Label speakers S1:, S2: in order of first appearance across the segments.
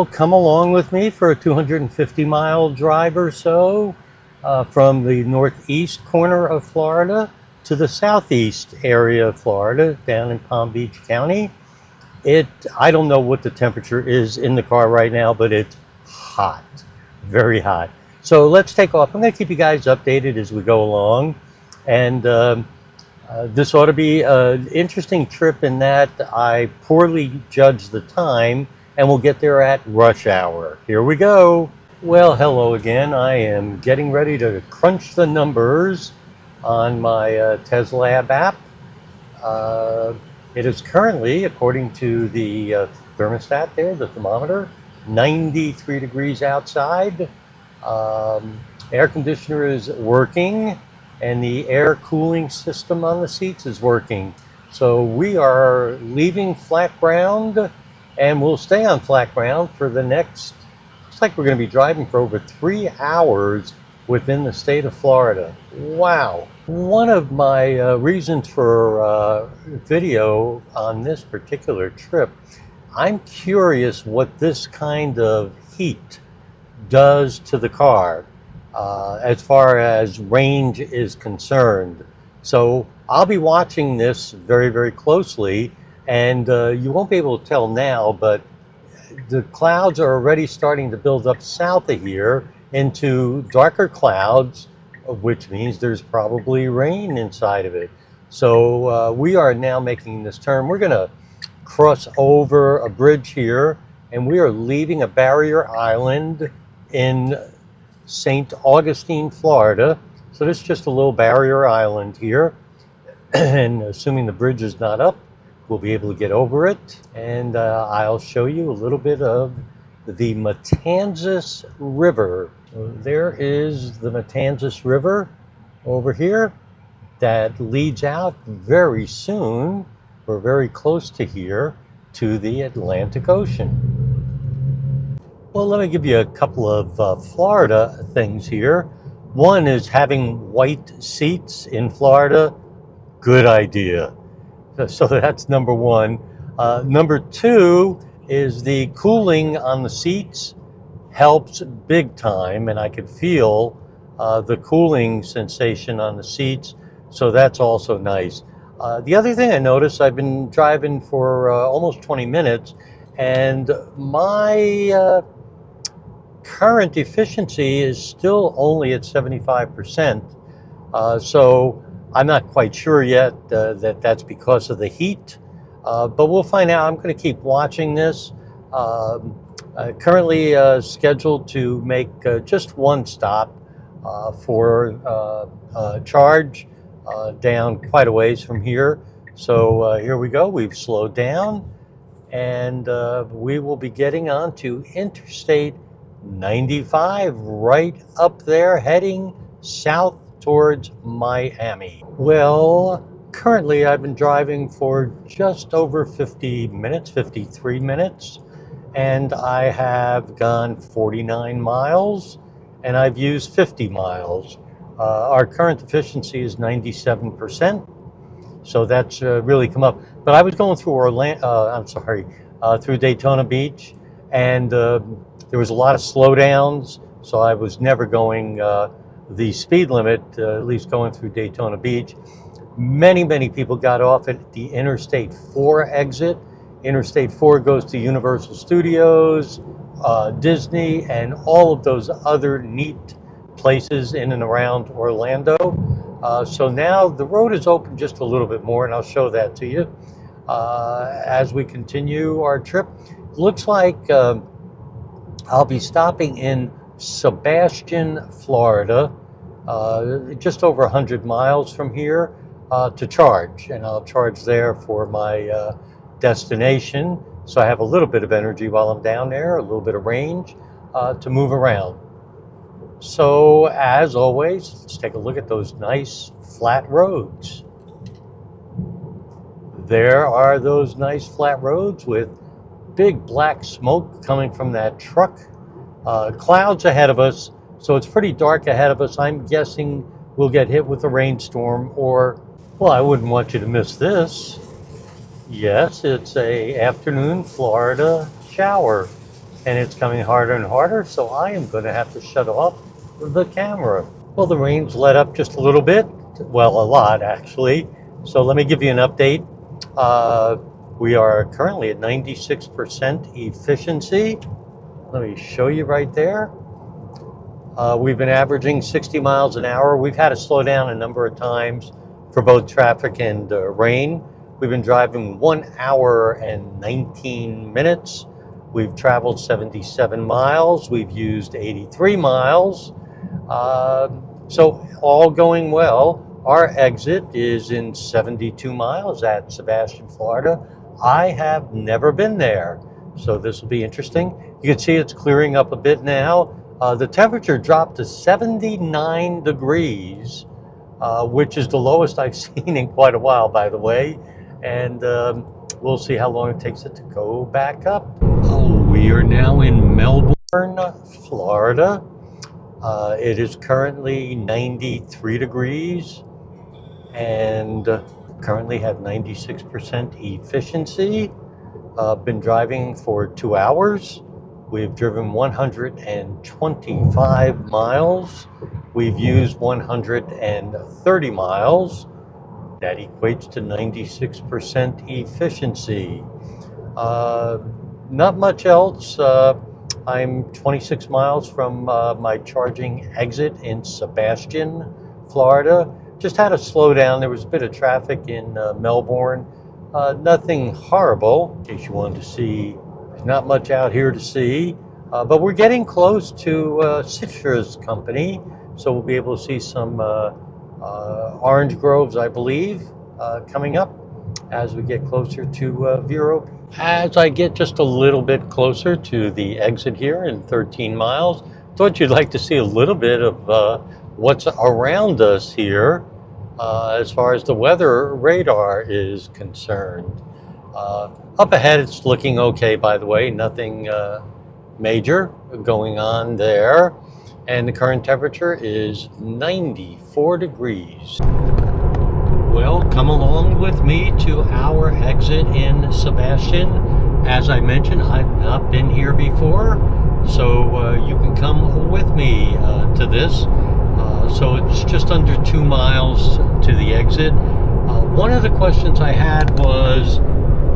S1: Come along with me for a 250-mile drive or so from the northeast corner of Florida to the southeast area of Florida down in Palm Beach County. I don't know what the temperature is in the car right now, but it's hot, very hot. So let's take off. I'm going to keep you guys updated as we go along. And this ought to be an interesting trip in that I poorly judged the time and we'll get there at rush hour. Here we go. Well, hello again. I am getting ready to crunch the numbers on my Tesla app. It is currently, according to the thermostat there, the thermometer, 93 degrees outside. Air conditioner is working and the air cooling system on the seats is working. So we are leaving flat ground and we'll stay on flat ground for the next, looks like we're going to be driving for over 3 hours within the state of Florida. Wow. One of my reasons for video on this particular trip, I'm curious what this kind of heat does to the car as far as range is concerned. So I'll be watching this very, very closely, and you won't be able to tell now, but the clouds are already starting to build up south of here into darker clouds, which means there's probably rain inside of it. So we are now making this turn. We're going to cross over a bridge here, and we are leaving a barrier island in St. Augustine, Florida. So this is just a little barrier island here. And assuming the bridge is not up, we'll be able to get over it. And I'll show you a little bit of the Matanzas River. So there is the Matanzas River over here that leads out very soon, or very close to here, to the Atlantic Ocean. Well, let me give you a couple of Florida things here. One is having white seats in Florida. Good idea. So that's number one. Number two is the cooling on the seats helps big time, and I could feel the cooling sensation on the seats. So that's also nice. The other thing I noticed, I've been driving for almost 20 minutes, and my current efficiency is still only at 75%. So I'm not quite sure yet that that's because of the heat, but we'll find out. I'm going to keep watching this. Currently scheduled to make just one stop for charge down quite a ways from here. So here we go. We've slowed down, and we will be getting on to Interstate 95 right up there, heading south towards Miami. Well, currently I've been driving for just over 50 minutes, 53 minutes, and I have gone 49 miles and I've used 50 miles. Our current efficiency is 97%, so that's really come up. But I was going through through Daytona Beach, and there was a lot of slowdowns, so I was never going the speed limit, at least going through Daytona Beach. Many people got off at the Interstate 4 exit. Interstate 4 goes to Universal Studios, Disney, and all of those other neat places in and around Orlando. So now the road is open just a little bit more, and I'll show that to you as we continue our trip. Looks like I'll be stopping in Sebastian, Florida, just over 100 miles from here to charge, and I'll charge there for my destination, so I have a little bit of energy while I'm down there, a little bit of range to move around. So as always, let's take a look at those nice flat roads. There are those nice flat roads with big black smoke coming from that truck. Clouds ahead of us, so it's pretty dark ahead of us. I'm guessing we'll get hit with a rainstorm, or, well, I wouldn't want you to miss this. Yes, it's a afternoon Florida shower. and it's coming harder and harder, so I am going to have to shut off the camera. Well, the rain's let up just a little bit, well, a lot actually. So let me give you an update. Uh, we are currently at 96% efficiency. Let me show you right there. We've been averaging 60 miles an hour. We've had to slow down a number of times for both traffic and rain. We've been driving 1 hour and 19 minutes. We've traveled 77 miles. We've used 83 miles. So all going well. Our exit is in 72 miles at Sebastian, Florida. I have never been there, so this will be interesting. You can see it's clearing up a bit now. The temperature dropped to 79 degrees, which is the lowest I've seen in quite a while, by the way. And we'll see how long it takes it to go back up. Oh, we are now in Melbourne, Florida. It is currently 93 degrees and currently have 96% efficiency. Been driving for 2 hours. We've driven 125 miles. We've used 130 miles. That equates to 96% efficiency. Not much else. I'm 26 miles from my charging exit in Sebastian, Florida. Just had to slow down. There was a bit of traffic in Melbourne. Nothing horrible, in case you wanted to see. There's not much out here to see. But we're getting close to Citrus Company, so we'll be able to see some orange groves, I believe, coming up as we get closer to Vero. As I get just a little bit closer to the exit here in 13 miles, thought you'd like to see a little bit of what's around us here as far as the weather radar is concerned. Up ahead, it's looking okay, by the way, nothing major going on there. And the current temperature is 94 degrees. Well, come along with me to our exit in Sebastian. As I mentioned, I've not been here before, so you can come with me to this. So it's just under 2 miles to the exit. One of the questions I had was,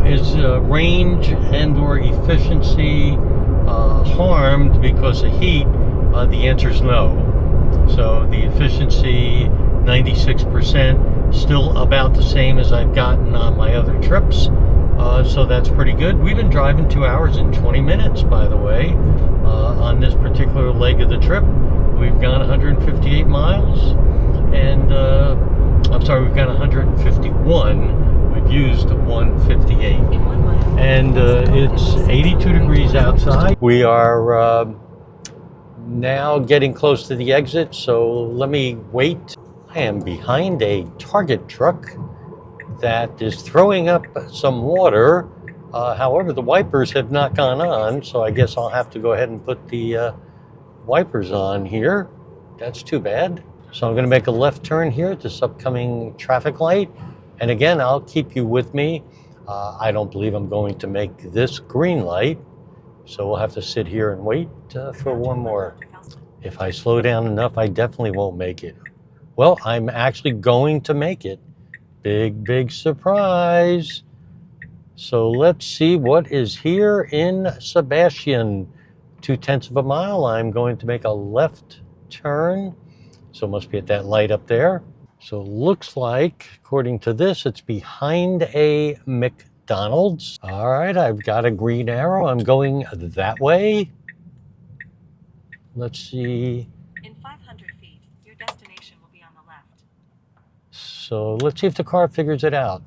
S1: is range and or efficiency harmed because of heat? The answer is no. So the efficiency, 96%, still about the same as I've gotten on my other trips. So that's pretty good. We've been driving 2 hours and 20 minutes, by the way, on this particular leg of the trip. We've gone 158 miles, and I'm sorry, we've gone 151. We've used 158. And it's 82 degrees outside. We are now getting close to the exit, so let me wait. I am behind a Target truck that is throwing up some water. However, the wipers have not gone on, so I guess I'll have to go ahead and put the wipers on here. That's too bad. So I'm going to make a left turn here at this upcoming traffic light. And again, I'll keep you with me. I don't believe I'm going to make this green light, so we'll have to sit here and wait for one more. If I slow down enough, I definitely won't make it. Well, I'm actually going to make it. Big surprise. So let's see what is here in Sebastian. 0.2 of a mile. I'm going to make a left turn. So it must be at that light up there. So it looks like, according to this, it's behind a McDonald's. All right, I've got a green arrow. I'm going that way. Let's see.
S2: In 500 feet, your destination will be on the left.
S1: So let's see if the car figures it out.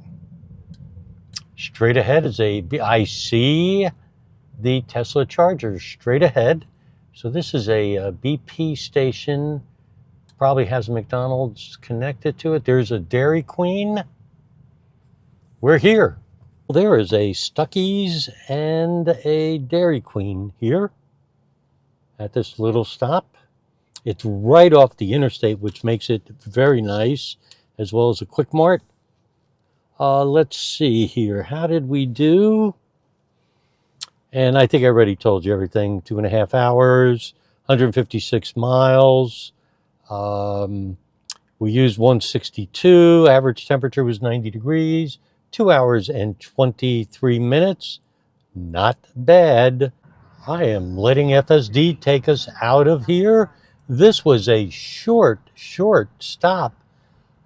S1: Straight ahead is I see the Tesla Charger straight ahead. So this is a BP station. Probably has a McDonald's connected to it. There's a Dairy Queen. We're here. There is a Stuckey's and a Dairy Queen here at this little stop. It's right off the interstate, which makes it very nice, as well as a Quick Mart. Let's see here. How did we do? And I think I already told you everything. 2.5 hours, 156 miles. Um, we used 162. Average temperature was 90 degrees. 2 hours and 23 minutes. Not bad. I am letting FSD take us out of here. This was a short stop.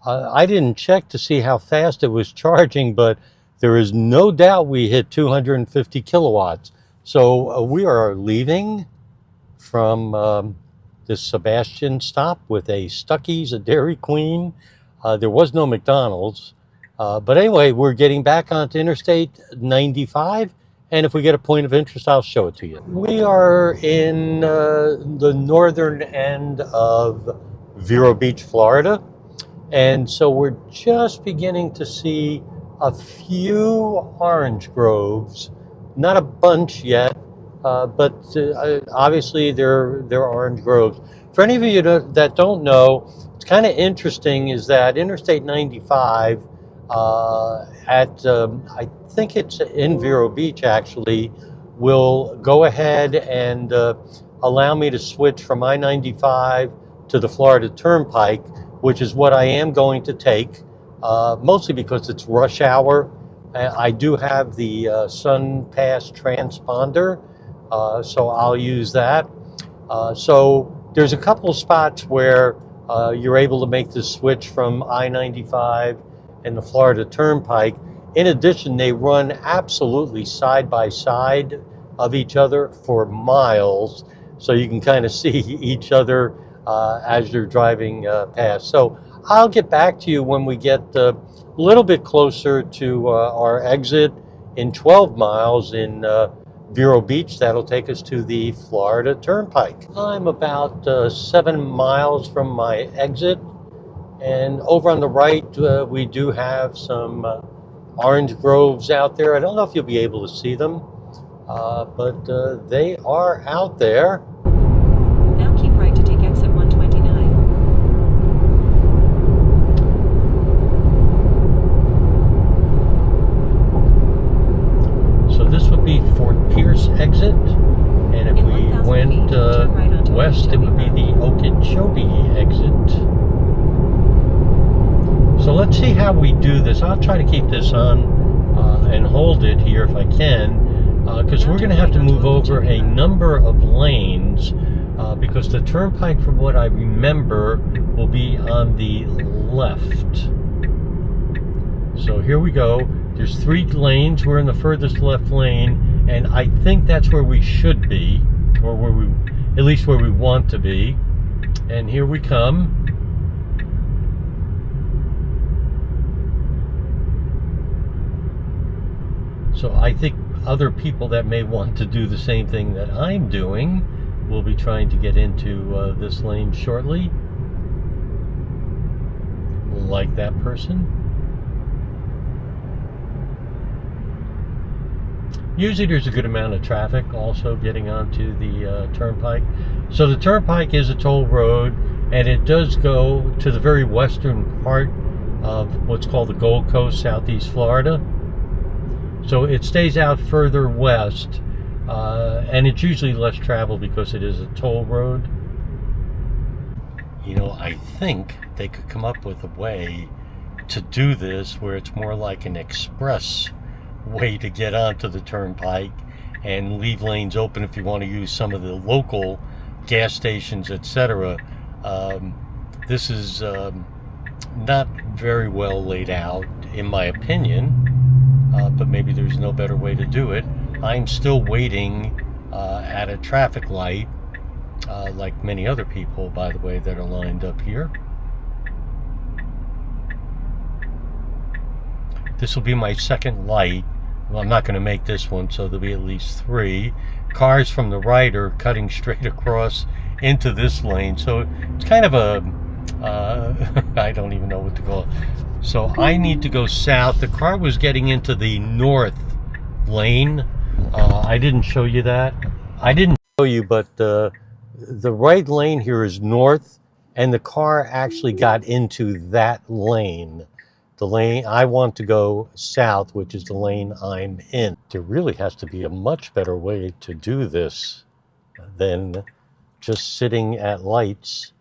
S1: I didn't check to see how fast it was charging, but there is no doubt we hit 250 kilowatts. So we are leaving from this Sebastian stop with a Stuckey's, a Dairy Queen. There was no McDonald's. But anyway, we're getting back onto Interstate 95. And if we get a point of interest, I'll show it to you. We are in the northern end of Vero Beach, Florida. And so we're just beginning to see a few orange groves, not a bunch yet, but obviously they're orange groves. For any of you that don't know, it's kind of interesting is that Interstate 95 I think it's in Vero Beach actually, will go ahead and allow me to switch from I-95 to the Florida Turnpike, which is what I am going to take, mostly because it's rush hour. I do have the Sun Pass transponder, so I'll use that. So there's a couple of spots where you're able to make the switch from I-95 and the Florida Turnpike. In addition, they run absolutely side by side of each other for miles, so you can kind of see each other as you're driving past. So I'll get back to you when we get a little bit closer to our exit in 12 miles in Vero Beach. That'll take us to the Florida Turnpike. I'm about 7 miles from my exit, and over on the right we do have some orange groves out there. I don't know if you'll be able to see them, but they are out there.
S2: Now keep right to take exit 129.
S1: So this would be Fort Pierce exit, and if
S2: In
S1: we
S2: 1,000
S1: went
S2: feet, turn right onto
S1: west, it would be the Okeechobee exit. So let's see how we do this. I'll try to keep this on and hold it here if I can, because we're going to have to move over a number of lanes, because the turnpike, from what I remember, will be on the left. So here we go. There's 3 lanes. We're in the furthest left lane, and I think that's where we should be, or where we, at least where we want to be. And here we come. So I think other people that may want to do the same thing that I'm doing will be trying to get into this lane shortly, like that person. Usually there's a good amount of traffic also getting onto the turnpike. So the turnpike is a toll road, and it does go to the very western part of what's called the Gold Coast, Southeast Florida. So it stays out further west, and it's usually less traveled because it is a toll road. You know, I think they could come up with a way to do this where it's more like an express way to get onto the turnpike and leave lanes open if you want to use some of the local gas stations, etc. This is not very well laid out, in my opinion. But maybe there's no better way to do it. I'm still waiting at a traffic light, like many other people, by the way, that are lined up here. This will be my second light. Well, I'm not going to make this one, so there'll be at least 3. Cars from the right are cutting straight across into this lane, so it's kind of a I don't even know what to call it. So I need to go south. The car was getting into the north lane. I didn't show you that. I didn't show you, but the right lane here is north, and the car actually got into that lane. the lane I want to go south, which is the lane I'm in. There really has to be a much better way to do this than just sitting at lights.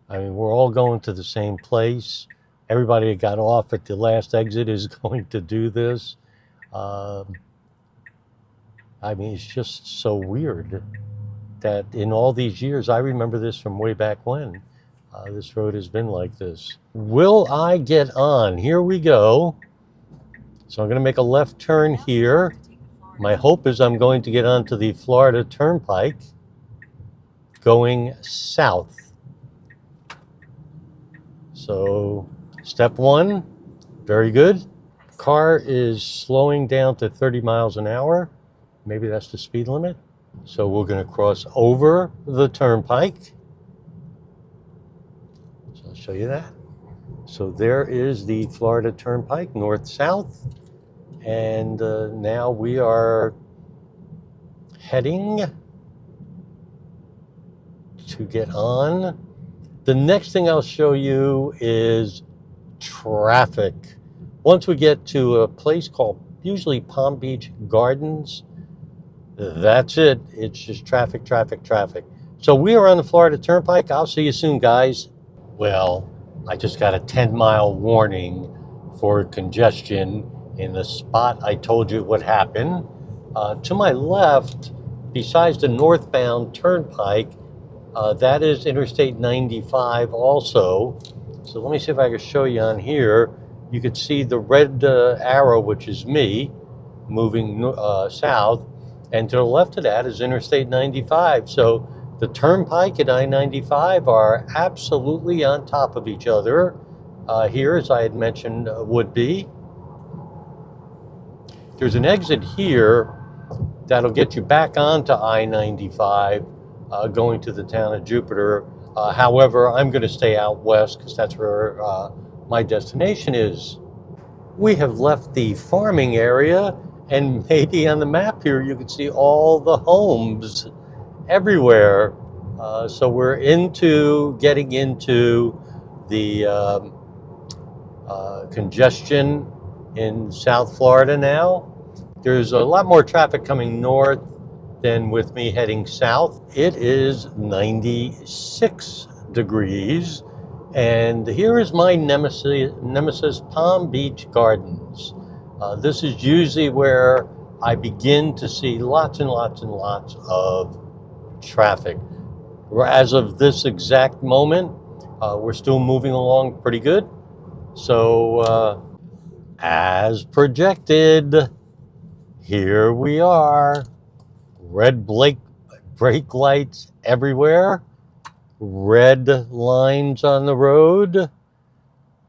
S1: I mean, we're all going to the same place. Everybody that got off at the last exit is going to do this. I mean, it's just so weird that in all these years, I remember this from way back when, this road has been like this. Will I get on? Here we go. So I'm going to make a left turn here. My hope is I'm going to get onto the Florida Turnpike going south. So step one, very good. Car is slowing down to 30 miles an hour. Maybe that's the speed limit. So we're going to cross over the turnpike. So I'll show you that. So there is the Florida Turnpike, north-south. And now we are heading to get on. The next thing I'll show you is traffic. Once we get to a place called usually Palm Beach Gardens, that's it. It's just traffic, traffic, traffic. So we are on the Florida Turnpike. I'll see you soon, guys. Well, I just got a 10-mile warning for congestion in the spot I told you would happen. To my left, besides the northbound turnpike, that is Interstate 95 also. So let me see if I can show you on here. You could see the red arrow, which is me, moving south. And to the left of that is Interstate 95. So the turnpike and I-95 are absolutely on top of each other here, as I had mentioned, would be. There's an exit here that'll get you back onto I-95 going to the town of Jupiter. However, I'm going to stay out west because that's where my destination is. We have left the farming area, and maybe on the map here you can see all the homes everywhere. So we're getting into the congestion in South Florida now. There's a lot more traffic coming north than with me heading south. It is 96 degrees, and here is my nemesis, Palm Beach Gardens. This is usually where I begin to see lots and lots and lots of traffic. As of this exact moment, we're still moving along pretty good. So, as projected, here we are. Red brake lights everywhere. Red lines on the road.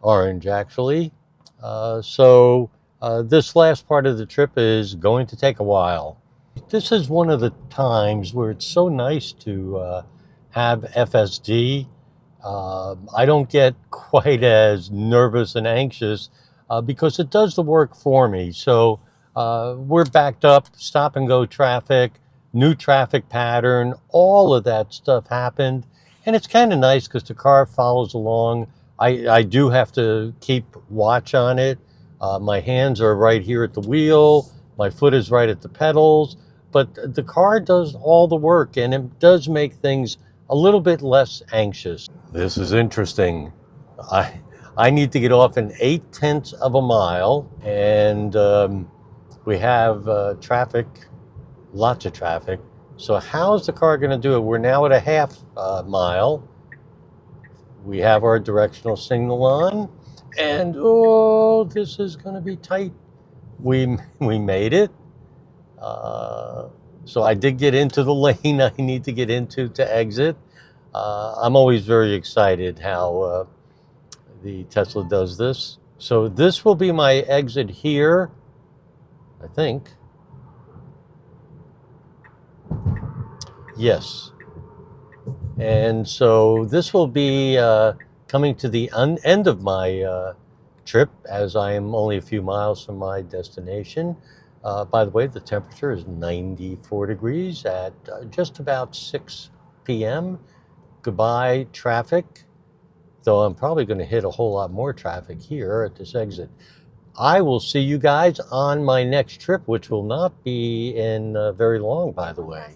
S1: Orange, actually. So this last part of the trip is going to take a while. This is one of the times where it's so nice to have FSD. I don't get quite as nervous and anxious because it does the work for me. So we're backed up, stop and go traffic, new traffic pattern, all of that stuff happened. And it's kind of nice because the car follows along. I do have to keep watch on it. My hands are right here at the wheel. My foot is right at the pedals. But the car does all the work, and it does make things a little bit less anxious. This is interesting. I need to get off in 0.8 of a mile, and we have traffic, lots of traffic. So how is the car going to do it? We're now at a half mile. We have our directional signal on, and oh, this is going to be tight. We made it. So I did get into the lane I need to get into to exit. I'm always very excited how the Tesla does this. So this will be my exit here, I think. Yes. And so this will be coming to the end of my trip, as I am only a few miles from my destination. By the way, the temperature is 94 degrees at just about 6 p.m. Goodbye, traffic. though I'm probably going to hit a whole lot more traffic here at this exit. I will see you guys on my next trip, which will not be in very long, by the way.